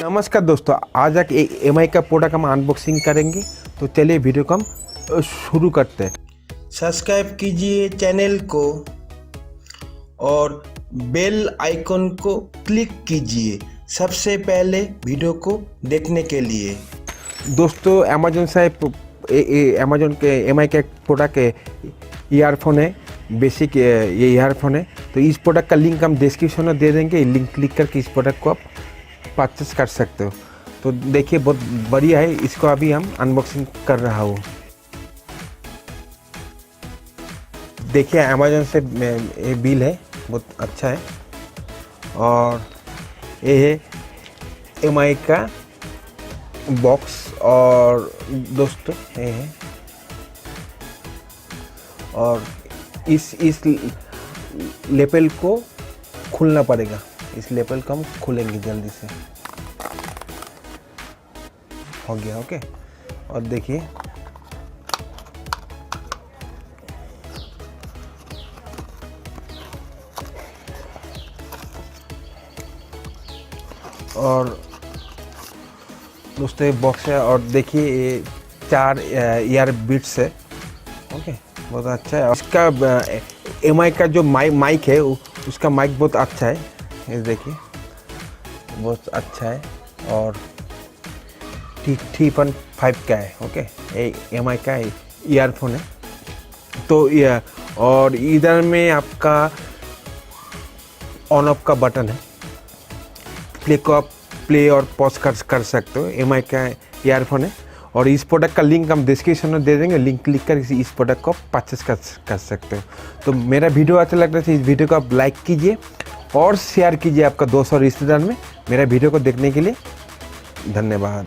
नमस्कार दोस्तों, आज एक एमआई का प्रोडक्ट हम अनबॉक्सिंग करेंगे। तो चलिए वीडियो को हम शुरू करते हैं। सब्सक्राइब कीजिए चैनल को और बेल आइकन को क्लिक कीजिए सबसे पहले वीडियो को देखने के लिए। दोस्तों अमेजोन से अमेजोन के एमआई का एक प्रोडक्ट है, ईयरफोन है, बेसिक ये ईयरफोन है। तो इस प्रोडक्ट का लिंक हम डिस्क्रिप्शन में दे देंगे। लिंक क्लिक करके इस प्रोडक्ट को आप परचेस कर सकते हो। तो देखिए बहुत बढ़िया है, इसको अभी हम अनबॉक्सिंग कर रहा हूँ। देखिए अमेजोन से ये बिल है, बहुत अच्छा है। और ये है एमआई का बॉक्स। और दोस्तों ये है, और इस लेपल को खोलना पड़ेगा। इस लेपल को हम खोलेंगे जल्दी से। हो गया, ओके। और देखिए और दोस्तों ये बॉक्स है। और देखिए ये 4 ईयर बिट्स है, ओके, बहुत अच्छा है। इसका एमआई का जो माइक है उसका माइक बहुत अच्छा है। ये देखिए बहुत अच्छा है। और 3.5 का है, ओके। ये एमआई का ईयरफोन है। तो ये और इधर में आपका ऑन ऑफ का बटन है। प्ले को आप प्ले और पॉज कर सकते हो। एमआई का ईयरफोन है। और इस प्रोडक्ट का लिंक हम डिस्क्रिप्शन में दे देंगे। लिंक क्लिक कर इस प्रोडक्ट को परचेस कर सकते हो। तो मेरा वीडियो अच्छा लग रहा है, इस वीडियो को आप लाइक कीजिए और शेयर कीजिए आपका दोस्त और रिश्तेदार में। मेरा वीडियो को देखने के लिए धन्यवाद।